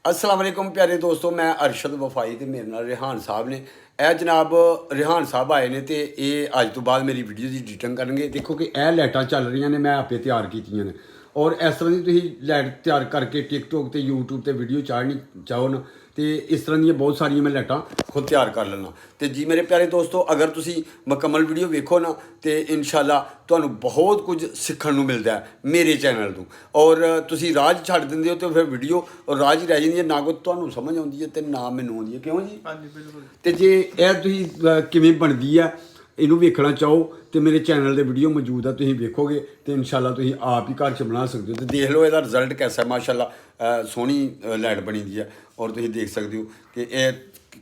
अस्सलाम वालेकुम प्यारे दोस्तों, मैं अरशद वफाई ते मेरे नाल रिहान साहब ने। ਇਹ ਜਨਾਬ ਰਿਹਾਨ ਸਾਹਿਬ ਆਏ ਨੇ ਤੇ ਇਹ ਅੱਜ ਤੋਂ ਬਾਅਦ ਮੇਰੀ ਵੀਡੀਓ ਦੀ ਐਡੀਟਿੰਗ ਕਰਨਗੇ। ਦੇਖੋ ਕਿ ਇਹ ਲਾਈਟਾਂ ਚੱਲ ਰਹੀਆਂ ਨੇ, ਮੈਂ ਆਪੇ ਤਿਆਰ ਕੀਤੀਆਂ ਨੇ। ਔਰ ਇਸ ਤਰ੍ਹਾਂ ਦੀ ਤੁਸੀਂ ਲਾਈਟ ਤਿਆਰ ਕਰਕੇ ਟਿਕਟੋਕ ਤੇ ਯੂਟਿਊਬ ਤੇ ਵੀਡੀਓ ਚਾੜਨੀ ਚਾਹੋ ਨਾ ਤੇ ਇਸ ਤਰ੍ਹਾਂ ਦੀਆਂ ਬਹੁਤ ਸਾਰੀਆਂ ਮੈਂ ਲਾਈਟਾਂ ਖੁਦ ਤਿਆਰ ਕਰ ਲੈਣਾ। ਤੇ ਜੀ ਮੇਰੇ ਪਿਆਰੇ ਦੋਸਤੋ, ਅਗਰ ਤੁਸੀਂ ਮੁਕੰਮਲ ਵੀਡੀਓ ਵੇਖੋ ਨਾ ਤੇ ਇਨਸ਼ਾਅੱਲਾ ਤੁਹਾਨੂੰ ਬਹੁਤ ਕੁਝ ਸਿੱਖਣ ਨੂੰ ਮਿਲਦਾ ਹੈ ਮੇਰੇ ਚੈਨਲ ਤੋਂ। ਔਰ ਤੁਸੀਂ ਰਾਜ ਛੱਡ ਦਿੰਦੇ ਹੋ ਤੇ ਫਿਰ ਵੀਡੀਓ ਔਰ ਰਾਜ ਹੀ ਰਹਿ ਜਾਂਦੀ ਹੈ, ਨਾ ਕੋਈ ਤੁਹਾਨੂੰ ਸਮਝ ਆਉਂਦੀ ਹੈ ਤੇ ਨਾ ਮੈਨੂੰ ਆਉਂਦੀ ਹੈ। ਕਿਉਂ ਜੀ? ਹਾਂਜੀ ਬਿਲਕੁਲ। ਤੇ ਜੇ ਇਹ ਤੁਸੀਂ ਕਿਵੇਂ ਬਣਦੀ ਆ ਇਹਨੂੰ ਵੇਖਣਾ ਚਾਹੋ ਤੇ ਮੇਰੇ ਚੈਨਲ ਦੇ ਵੀਡੀਓ ਮੌਜੂਦ ਆ, ਤੁਸੀਂ ਵੇਖੋਗੇ ਤੇ ਇਨਸ਼ਾਅੱਲਾ ਤੁਸੀਂ ਆਪ ਹੀ ਘਰ 'ਚ ਬਣਾ ਸਕਦੇ ਹੋ। ਤੇ ਦੇਖ ਲਓ ਇਹਦਾ ਰਿਜ਼ਲਟ ਕੈਸਾ ਹੈ, ਮਾਸ਼ਾਅੱਲਾ ਸੋਹਣੀ ਲਾਈਟ ਬਣੀ ਦੀ ਹੈ। ਔਰ ਤੁਸੀਂ ਦੇਖ ਸਕਦੇ ਹੋ ਕਿ ਇਹ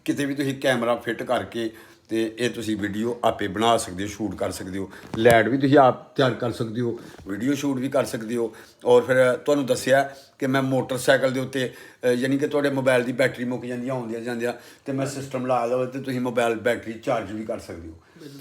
ਕਿਤੇ ਵੀ ਤੁਸੀਂ ਕੈਮਰਾ ਫਿੱਟ ਕਰਕੇ ਤੇ ਇਹ ਤੁਸੀਂ ਵੀਡੀਓ ਆਪੇ ਬਣਾ ਸਕਦੇ ਹੋ, ਸ਼ੂਟ ਕਰ ਸਕਦੇ ਹੋ। ਲਾਈਟ ਵੀ ਤੁਸੀਂ ਆਪ ਤਿਆਰ ਕਰ ਸਕਦੇ ਹੋ, ਵੀਡੀਓ ਸ਼ੂਟ ਵੀ ਕਰ ਸਕਦੇ ਹੋ। ਔਰ ਫਿਰ ਤੁਹਾਨੂੰ ਦੱਸਿਆ ਕਿ ਮੈਂ ਮੋਟਰਸਾਈਕਲ ਦੇ ਉੱਤੇ ਯਾਨੀ ਕਿ ਤੁਹਾਡੇ ਮੋਬਾਈਲ ਦੀ ਬੈਟਰੀ ਮੁੱਕ ਜਾਂਦੀਆਂ ਆਉਂਦੀਆਂ ਜਾਂਦੀਆਂ ਤੇ ਮੈਂ ਸਿਸਟਮ ਲਾ ਦਵਾਂ ਤੇ ਤੁਸੀਂ ਮੋਬਾਈਲ ਬੈਟਰੀ ਚਾਰਜ ਵੀ ਕਰ ਸਕਦੇ ਹੋ।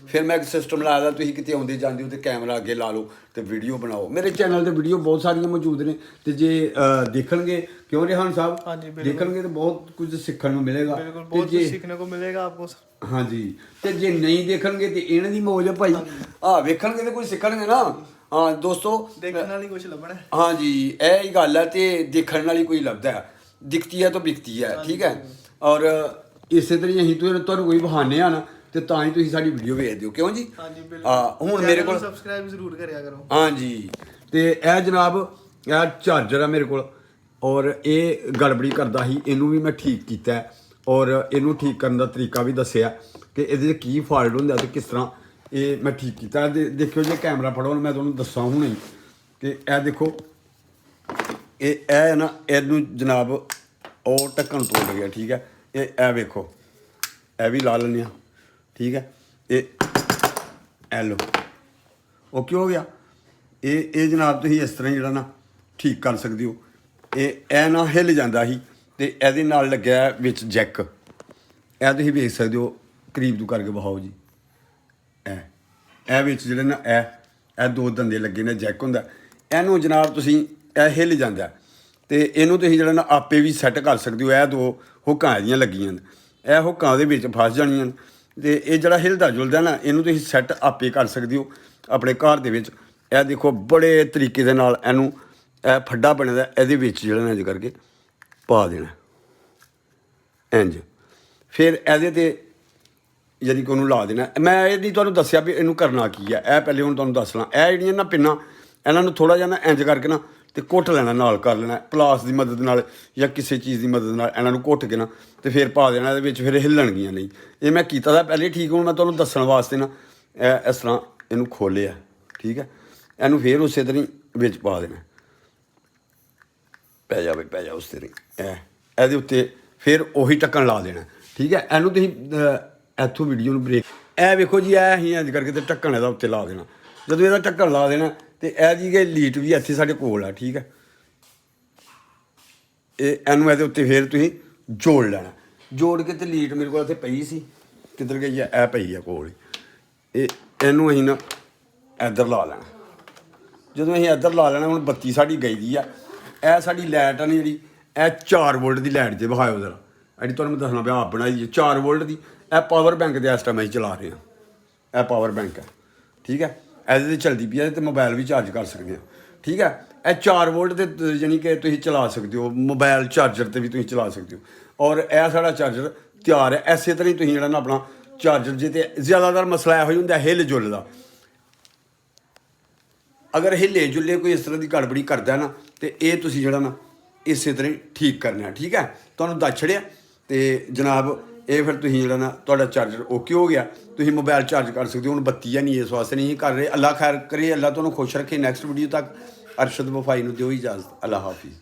ਫਿਰ ਮੈਂ ਇੱਕ ਸਿਸਟਮ ਲਾ ਦਾ, ਤੁਸੀਂ ਕਿਤੇ ਆਉਂਦੇ ਜਾਂਦੇ ਹੋ ਤੇ ਕੈਮਰਾ ਅੱਗੇ ਲਾ ਲਓ ਤੇ ਵੀਡੀਓ ਬਣਾਓ। ਮੇਰੇ ਚੈਨਲ ਤੇ ਵੀਡੀਓ ਬਹੁਤ ਸਾਰੀਆਂ ਮੌਜੂਦ ਨੇ ਤੇ ਜੇ ਦੇਖਣਗੇ, ਕਿਉਂ ਰਿਹਾਨ ਸਾਹਿਬ? ਦੇਖਣਗੇ ਤਾਂ ਬਹੁਤ ਕੁਝ ਸਿੱਖਣ ਨੂੰ ਮਿਲੇਗਾ। बहुत कुछ सीखने को मिलेगा आपको। हाँ जी। ਤੇ ਜੇ ਨਹੀਂ ਦੇਖਣਗੇ ਤੇ ਇਹਨਾਂ ਦੀ ਮੌਜ ਹੈ ਭਾਈ। ਵੇਖਣਗੇ ਤੇ ਕੁਝ ਸਿੱਖਣਗੇ ਨਾ। ਹਾਂ ਦੋਸਤੋ, ਦੇਖਣ ਨਾਲ ਹੀ ਕੁਝ ਲੱਭਣਾ ਹੈ। हाँ जी, ਇਹ ਹੀ ਗੱਲ ਹੈ। ਤੇ ਦੇਖਣ ਨਾਲ ਹੀ ਕੋਈ ਲੱਭਦਾ ਹੈ, ਦਿਖਤੀ ਹੈ ਤਾਂ ਬਿਕਤੀ ਹੈ। ਠੀਕ ਹੈ। ਔਰ ਇਸੇ ਤਰ੍ਹਾਂ ਅਸੀਂ ਤੁਹਾਨੂੰ ਕੋਈ ਬਹਾਨੇ ਆ ਨਾ ਤੇ ਤਾਂ ਹੀ ਤੁਸੀਂ ਸਾਡੀ ਵੀਡੀਓ ਵੇਖਦੇ ਹੋ। ਕਿਉਂ ਜੀ? ਹਾਂਜੀ ਬਿਲਕੁਲ। ਹੁਣ ਮੇਰੇ ਕੋਲ ਸਬਸਕ੍ਰਾਈਬ ਜ਼ਰੂਰ ਕਰਿਆ ਕਰੋ। ਹਾਂ ਜੀ। ਤੇ ਇਹ ਜਨਾਬ ਇਹ ਚਾਰਜਰ ਆ ਮੇਰੇ ਕੋਲ ਔਰ ਇਹ ਗੜਬੜੀ ਕਰਦਾ ਸੀ, ਇਹਨੂੰ ਵੀ ਮੈਂ ਠੀਕ ਕੀਤਾ ਔਰ ਇਹਨੂੰ ਠੀਕ ਕਰਨ ਦਾ ਤਰੀਕਾ ਵੀ ਦੱਸਿਆ ਕਿ ਇਹਦੇ 'ਚ ਕੀ ਫਾਲਟ ਹੁੰਦਾ ਤੇ ਕਿਸ ਤਰ੍ਹਾਂ ਇਹ ਮੈਂ ਠੀਕ ਕੀਤਾ। ਦੇਖਿਓ ਜੇ ਕੈਮਰਾ ਫੜੋ ਮੈਂ ਤੁਹਾਨੂੰ ਦੱਸਾਂ ਹੁਣੇ ਕਿ ਇਹ ਦੇਖੋ ਇਹ ਨਾ ਇਹਨੂੰ ਜਨਾਬ ਉਹ ਢੱਕਣ ਤੋੜ ਗਿਆ। ਠੀਕ ਹੈ। ਇਹ ਵੇਖੋ, ਇਹ ਵੀ ਲਾ ਲੈਂਦੇ ਹਾਂ। ਠੀਕ ਹੈ। ਇਹ ਲਓ, ਉਹ ਕੀ ਹੋ ਗਿਆ? ਇਹ ਜਨਾਬ ਤੁਸੀਂ ਇਸ ਤਰ੍ਹਾਂ ਜਿਹੜਾ ਨਾ ਠੀਕ ਕਰ ਸਕਦੇ ਹੋ। ਇਹ ਨਾ ਹਿੱਲ ਜਾਂਦਾ ਸੀ ਤੇ ਇਹਦੇ ਨਾਲ ਲੱਗਿਆ ਵਿੱਚ ਜੈਕ। ਇਹ ਤੁਸੀਂ ਵੇਖ ਸਕਦੇ ਹੋ, ਕਰੀਬ ਤੋਂ ਕਰਕੇ ਵਿਖਾਓ ਜੀ। ਇਹ ਵਿੱਚ ਜਿਹੜੇ ਨਾ ਇਹ ਦੋ ਦੰਦੇ ਲੱਗੇ ਨੇ, ਜੈਕ ਹੁੰਦਾ। ਇਹਨੂੰ ਜਨਾਬ ਤੁਸੀਂ ਇਹ ਹਿੱਲ ਜਾਂਦਾ ਤੇ ਇਹਨੂੰ ਤੁਸੀਂ ਜਿਹੜਾ ਨਾ ਆਪੇ ਵੀ ਸੈੱਟ ਕਰ ਸਕਦੇ ਹੋ। ਇਹ ਦੋ ਹੁੱਕਾਂ ਇਹਦੀਆਂ ਲੱਗੀਆਂ ਨੇ, ਇਹ ਹੁੱਕਾਂ ਉਹਦੇ ਵਿੱਚ ਫਸ ਜਾਣੀਆਂ ਨੇ ਤੇ ਇਹ ਜਿਹੜਾ ਹਿਲਦਾ ਜੁਲਦਾ ਨਾ ਇਹਨੂੰ ਤੁਸੀਂ ਸੈੱਟ ਆਪੇ ਕਰ ਸਕਦੇ ਹੋ ਆਪਣੇ ਘਰ ਦੇ ਵਿੱਚ। ਇਹ ਦੇਖੋ ਬੜੇ ਤਰੀਕੇ ਦੇ ਨਾਲ ਇਹਨੂੰ ਇਹ ਫੱਡਾ ਬਣਿਆ ਦਾ, ਇਹਦੇ ਵਿੱਚ ਜਿਹੜਾ ਨਾ ਇੰਝ ਕਰਕੇ ਪਾ ਦੇਣਾ ਇੰਝ। ਫਿਰ ਇਹਦੇ 'ਤੇ ਯਾਨੀ ਕਿ ਉਹਨੂੰ ਲਾ ਦੇਣਾ। ਮੈਂ ਇਹਦੀ ਤੁਹਾਨੂੰ ਦੱਸਿਆ ਵੀ ਇਹਨੂੰ ਕਰਨਾ ਕੀ ਹੈ। ਇਹ ਪਹਿਲੇ ਹੁਣ ਤੁਹਾਨੂੰ ਦੱਸ ਲਾਂ। ਇਹ ਜਿਹੜੀਆਂ ਨਾ ਪਿੰਨਾਂ ਇਹਨਾਂ ਨੂੰ ਥੋੜ੍ਹਾ ਜਿਹਾ ਨਾ ਇੰਝ ਕਰਕੇ ਨਾ ਤੇ ਘੁੱਟ ਲੈਣਾ, ਨਾਲ ਕਰ ਲੈਣਾ ਪਲਾਸ ਦੀ ਮਦਦ ਨਾਲ ਜਾਂ ਕਿਸੇ ਚੀਜ਼ ਦੀ ਮਦਦ ਨਾਲ ਇਹਨਾਂ ਨੂੰ ਘੁੱਟ ਕੇ ਨਾ ਤੇ ਫਿਰ ਪਾ ਦੇਣਾ ਇਹਦੇ ਵਿੱਚ। ਫਿਰ ਹਿੱਲਣਗੀਆਂ ਨਹੀਂ। ਇਹ ਮੈਂ ਕੀਤਾ ਤਾਂ ਪਹਿਲੇ ਠੀਕ। ਹੁਣ ਮੈਂ ਤੁਹਾਨੂੰ ਦੱਸਣ ਵਾਸਤੇ ਨਾ ਇਸ ਤਰ੍ਹਾਂ ਇਹਨੂੰ ਖੋਲ੍ਹਿਆ। ਠੀਕ ਹੈ। ਇਹਨੂੰ ਫਿਰ ਉਸੇ ਤਰ੍ਹਾਂ ਵਿੱਚ ਪਾ ਦੇਣਾ। ਪੈ ਜਾ ਉਸ ਤਰ੍ਹਾਂ ਇਹਦੇ ਉੱਤੇ ਫਿਰ ਉਹੀ ਢੱਕਣ ਲਾ ਦੇਣਾ। ਠੀਕ ਹੈ। ਇਹਨੂੰ ਤੁਸੀਂ ਇੱਥੋਂ ਵੀਡੀਓ ਨੂੰ ਬ੍ਰੇਕ ਇਹ ਵੇਖੋ ਜੀ, ਇਹ ਹੀ ਇੰਝ ਕਰਕੇ ਤੇ ਢੱਕਣ ਇਹਦਾ ਉੱਤੇ ਲਾ ਦੇਣਾ। ਜਦੋਂ ਇਹਦਾ ਢੱਕਣ ਲਾ ਦੇਣਾ ਤੇ ਇਹ ਜੀ ਕਿ ਲੀਟ ਵੀ ਇੱਥੇ ਸਾਡੇ ਕੋਲ ਆ। ਠੀਕ ਹੈ। ਇਹਨੂੰ ਇਹਦੇ ਉੱਤੇ ਫਿਰ ਤੁਸੀਂ ਜੋੜ ਲੈਣਾ। ਜੋੜ ਕੇ ਤੇ ਲੀਟ ਮੇਰੇ ਕੋਲ ਇੱਥੇ ਪਈ ਸੀ, ਕਿੱਧਰ ਗਈ ਆ? ਇਹ ਪਈ ਆ ਕੋਲ। ਇਹਨੂੰ ਅਸੀਂ ਨਾ ਇੱਧਰ ਲਾ ਲੈਣਾ। ਜਦੋਂ ਅਸੀਂ ਇੱਧਰ ਲਾ ਲੈਣਾ, ਹੁਣ ਬੱਤੀ ਸਾਡੀ ਗਈ ਦੀ ਆ। ਇਹ ਸਾਡੀ ਲਾਈਟ ਆ ਨਾ ਜਿਹੜੀ, ਇਹ 4 ਵੋਲਟ ਦੀ ਲਾਈਟ ਜੇ ਵਿਖਾਇਓ ਜ਼ਰਾ। ਜਿਹੜੀ ਤੁਹਾਨੂੰ ਮੈਂ ਦੱਸਣਾ ਪਿਆ ਆਪ ਬਣਾਈ ਜੀ 4 ਵੋਲਟ ਦੀ। ਇਹ ਪਾਵਰ ਬੈਂਕ ਦੇ ਇਸ ਟਾਈਮ ਅਸੀਂ ਚਲਾ ਰਹੇ ਹਾਂ। ਇਹ ਪਾਵਰ ਬੈਂਕ ਹੈ। ਠੀਕ ਹੈ। ਇਹਦੇ 'ਤੇ ਚੱਲਦੀ ਪਈ ਹੈ ਤੇ ਮੋਬਾਈਲ ਵੀ ਚਾਰਜ ਕਰ ਸਕਦੇ ਹਾਂ। ਠੀਕ ਹੈ। ਇਹ 4 ਵੋਲਟ ਦੇ ਯਾਨੀ ਕਿ ਤੁਸੀਂ ਚਲਾ ਸਕਦੇ ਹੋ, ਮੋਬਾਈਲ ਚਾਰਜਰ 'ਤੇ ਵੀ ਤੁਸੀਂ ਚਲਾ ਸਕਦੇ ਹੋ। ਔਰ ਇਹ ਸਾਡਾ ਚਾਰਜਰ ਤਿਆਰ ਹੈ। ਇਸੇ ਤਰ੍ਹਾਂ ਹੀ ਤੁਸੀਂ ਜਿਹੜਾ ਨਾ ਆਪਣਾ ਚਾਰਜਰ ਜੇ ਤੇ ਜ਼ਿਆਦਾਤਰ ਮਸਲਾ ਇਹੋ ਹੀ ਹੁੰਦਾ ਹਿੱਲ ਜੁੱਲ ਦਾ। ਅਗਰ ਹਿੱਲੇ ਜੁੱਲੇ ਕੋਈ ਇਸ ਤਰ੍ਹਾਂ ਦੀ ਗੜਬੜੀ ਕਰਦਾ ਨਾ ਤੇ ਇਹ ਤੁਸੀਂ ਜਿਹੜਾ ਨਾ ਇਸੇ ਤਰ੍ਹਾਂ ਠੀਕ ਕਰਨਾ। ਠੀਕ ਹੈ। ਤੁਹਾਨੂੰ ਦੱਸ ਛੜਿਆ ਤੇ ਜਨਾਬ ਇਹ ਫਿਰ ਤੁਸੀਂ ਜਿਹੜਾ ਨਾ ਤੁਹਾਡਾ ਚਾਰਜਰ ਓਕੇ ਹੋ ਗਿਆ, ਤੁਸੀਂ ਮੋਬਾਈਲ ਚਾਰਜ ਕਰ ਸਕਦੇ ਹੋ। ਹੁਣ ਬੱਤੀ ਆ ਨਹੀਂ, ਇਸ ਵਾਸਤੇ ਨਹੀਂ ਕਰ ਰਹੇ। ਅੱਲਾ ਖੈਰ ਕਰੇ, ਅੱਲਾ ਤੁਹਾਨੂੰ ਖੁਸ਼ ਰੱਖੇ। ਨੈਕਸਟ ਵੀਡੀਓ ਤੱਕ ਅਰਸ਼ਦ ਵਫਾਈ ਨੂੰ ਦਿਓ ਇਜਾਜ਼ਤ। ਅੱਲਾ ਹਾਫਿਜ਼।